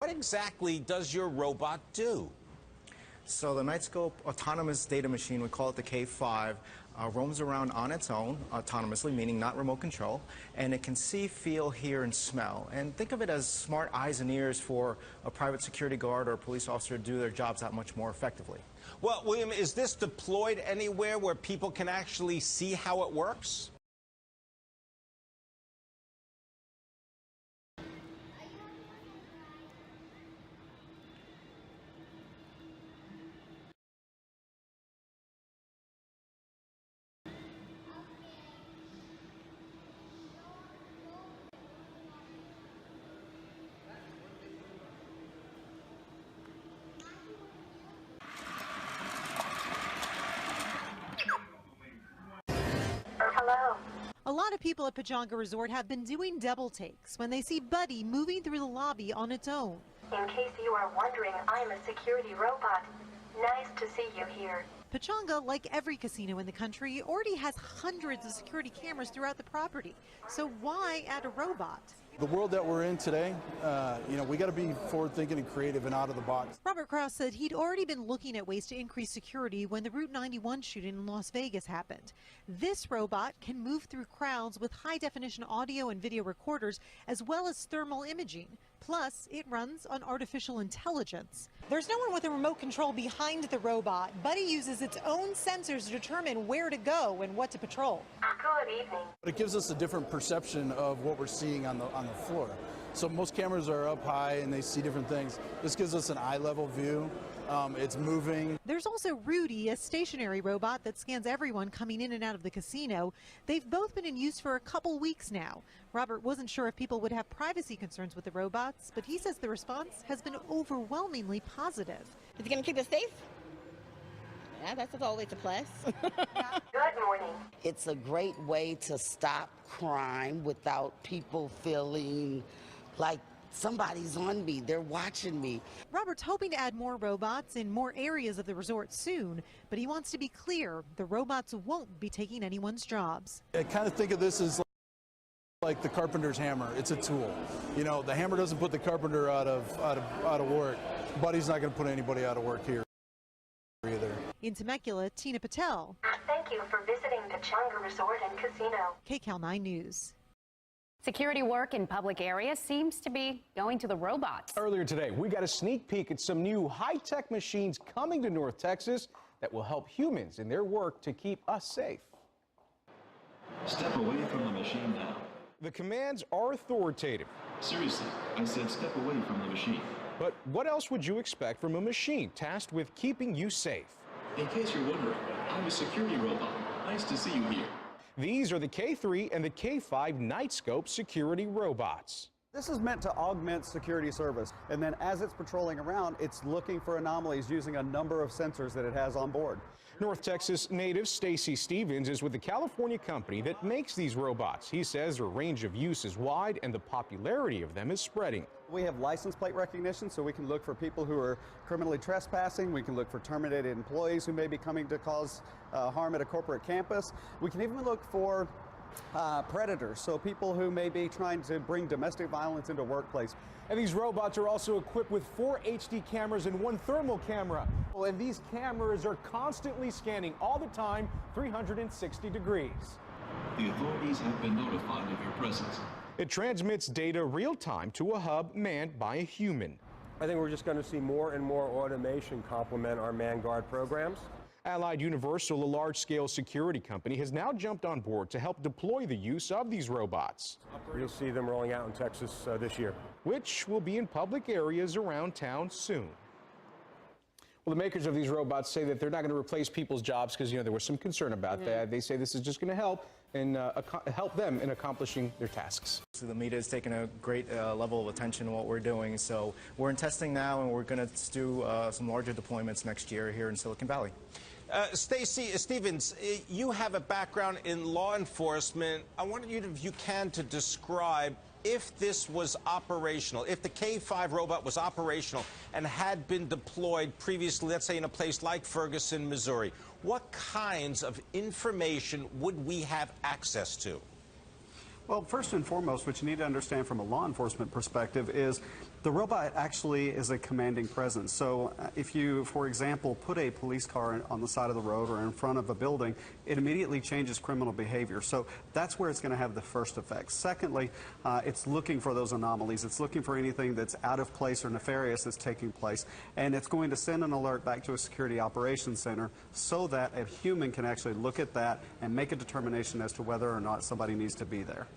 what exactly does your robot do? So the Nightscope autonomous data machine, we call it the K5, roams around on its own autonomously, meaning not remote control, and it can see, feel, hear, and smell. And think of it as smart eyes and ears for a private security guard or a police officer to do their jobs that much more effectively. Well, William, is this deployed anywhere where people can actually see how it works? A lot of people at Pechanga Resort have been doing double takes when they see Buddy moving through the lobby on its own. In case you are wondering, I'm a security robot. Nice to see you here. Pechanga, like every casino in the country, already has hundreds of security cameras throughout the property. So why add a robot? The world that we're in today, we got to be forward-thinking and creative and out of the box. Robert Krause said he'd already been looking at ways to increase security when the Route 91 shooting in Las Vegas happened. This robot can move through crowds with high-definition audio and video recorders, as well as thermal imaging. Plus, it runs on artificial intelligence. There's no one with a remote control behind the robot. Buddy uses its own sensors to determine where to go and what to patrol. Good evening. But it gives us a different perception of what we're seeing on the floor. So most cameras are up high and they see different things. This gives us an eye-level view. It's moving. There's also Rudy, a stationary robot that scans everyone coming in and out of the casino. They've both been in use for a couple weeks now. Robert wasn't sure if people would have privacy concerns with the robots, but he says the response has been overwhelmingly positive. Is it going to keep us safe? Yeah, that's always a plus. Good morning. It's a great way to stop crime without people feeling like somebody's on me, they're watching me. Robert's hoping to add more robots in more areas of the resort soon, but he wants to be clear, the robots won't be taking anyone's jobs. I kind of think of this as like the carpenter's hammer. It's a tool. You know, the hammer doesn't put the carpenter out of work. Buddy's not going to put anybody out of work here either. In Temecula, Tina Patel. Thank you for visiting Pechanga Resort and Casino. KCAL 9 News. Security work in public areas seems to be going to the robots. Earlier today, we got a sneak peek at some new high-tech machines coming to North Texas that will help humans in their work to keep us safe. Step away from the machine now. The commands are authoritative. Seriously, I said step away from the machine. But what else would you expect from a machine tasked with keeping you safe? In case you're wondering, I'm a security robot. Nice to see you here. These are the K3 and the K5 Nightscope security robots. This is meant to augment security service, and then as it's patrolling around, it's looking for anomalies using a number of sensors that it has on board. North Texas native Stacy Stevens is with the California company that makes these robots. He says their range of use is wide and the popularity of them is spreading. We have license plate recognition, so we can look for people who are criminally trespassing. We can look for terminated employees who may be coming to cause harm at a corporate campus. We can even look for predators, so people who may be trying to bring domestic violence into workplace. And these robots are also equipped with 4 HD cameras and 1 thermal camera. And these cameras are constantly scanning all the time, 360 degrees. The authorities have been notified of your presence. It transmits data real time to a hub manned by a human. I think we're just going to see more and more automation complement our man guard programs. Allied Universal, a large-scale security company, has now jumped on board to help deploy the use of these robots. You'll see them rolling out in Texas this year, which will be in public areas around town soon. Well, the makers of these robots say that they're not going to replace people's jobs because, there was some concern about that. They say this is just going to help them in accomplishing their tasks. So the media is taking a great level of attention to what we're doing. So we're in testing now, and we're going to do some larger deployments next year here in Silicon Valley. Stacy Stevens, you have a background in law enforcement. I wanted you, if you can, to describe if this was operational, if the K5 robot was operational and had been deployed previously, let's say in a place like Ferguson, Missouri, what kinds of information would we have access to? Well, first and foremost, what you need to understand from a law enforcement perspective is The robot actually is a commanding presence. So if you, for example, put a police car on the side of the road or in front of a building, it immediately changes criminal behavior. So that's where it's going to have the first effect. Secondly, it's looking for those anomalies. It's looking for anything that's out of place or nefarious that's taking place. And it's going to send an alert back to a security operations center so that a human can actually look at that and make a determination as to whether or not somebody needs to be there.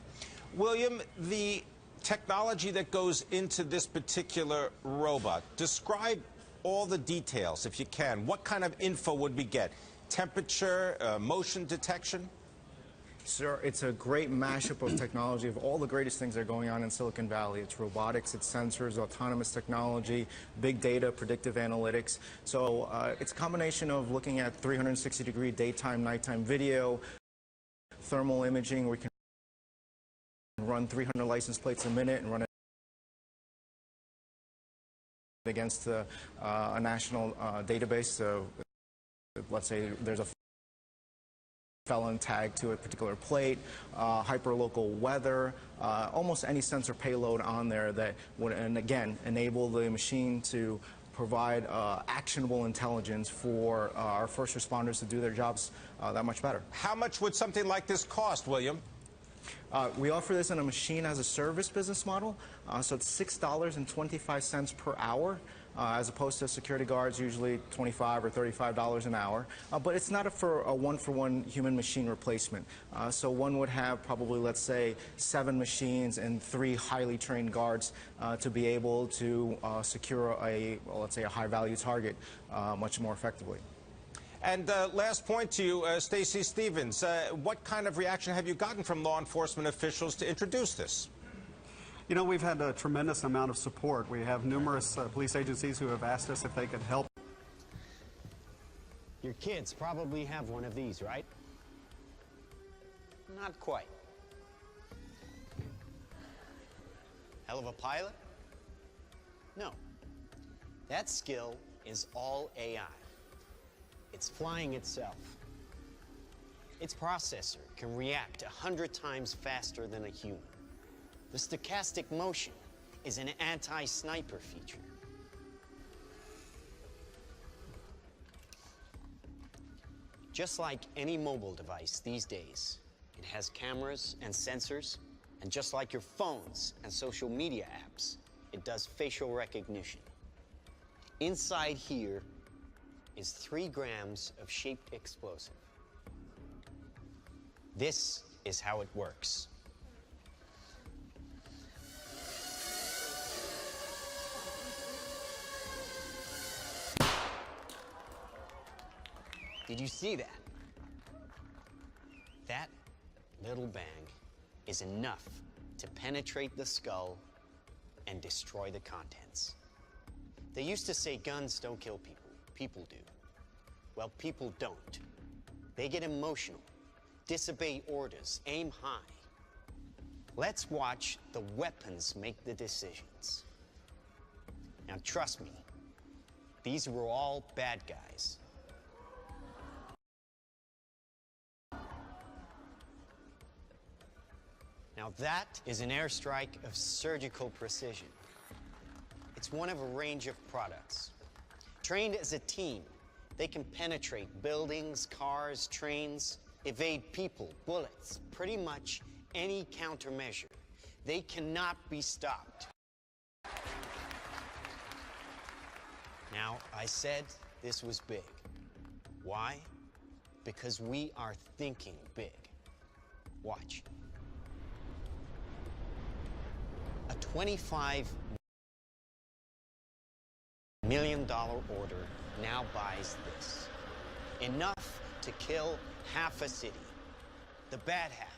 William, the technology that goes into this particular robot, describe all the details if you can. What kind of info would we get? Temperature, motion detection? Sir, it's a great mashup of technology of all the greatest things that are going on in Silicon Valley. It's robotics, it's sensors, autonomous technology, big data, predictive analytics. So it's a combination of looking at 360-degree daytime, nighttime video, thermal imaging. We can run 300 license plates a minute and run it against a national database. So let's say there's a felon tag to a particular plate, hyperlocal weather, almost any sensor payload on there that would, and again, enable the machine to provide actionable intelligence for our first responders to do their jobs that much better. How much would something like this cost, William? We offer this in a machine-as-a-service business model, so it's $6.25 per hour, as opposed to security guards usually $25 or $35 an hour. But it's not for a one-for-one human-machine replacement. So one would have probably, let's say, 7 machines and 3 highly trained guards to be able to secure a, well, let's say, a high-value target much more effectively. And last point to you, Stacey Stevens, what kind of reaction have you gotten from law enforcement officials to introduce this? You know, we've had a tremendous amount of support. We have numerous police agencies who have asked us if they could help. Your kids probably have one of these, right? Not quite. Hell of a pilot? No. That skill is all AI. It's flying itself. Its processor can react 100 times faster than a human. The stochastic motion is an anti-sniper feature. Just like any mobile device these days, it has cameras and sensors, and just like your phones and social media apps, it does facial recognition. Inside here is 3 grams of shaped explosive. This is how it works. Did you see that? That little bang is enough to penetrate the skull and destroy the contents. They used to say guns don't kill people. People do. Well, people don't. They get emotional, disobey orders, aim high. Let's watch the weapons make the decisions. Now, trust me, these were all bad guys. Now, that is an airstrike of surgical precision. It's one of a range of products. Trained as a team, they can penetrate buildings, cars, trains, evade people, bullets, pretty much any countermeasure. They cannot be stopped. Now, I said this was big. Why? Because we are thinking big. Watch. A $25 million order now buys this. Enough to kill half a city. The bad half.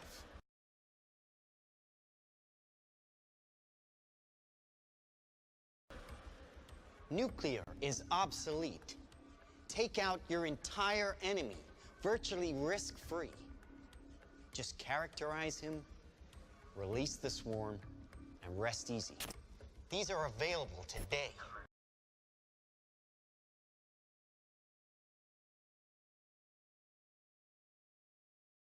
Nuclear is obsolete. Take out your entire enemy, virtually risk-free. Just characterize him, release the swarm, and rest easy. These are available today.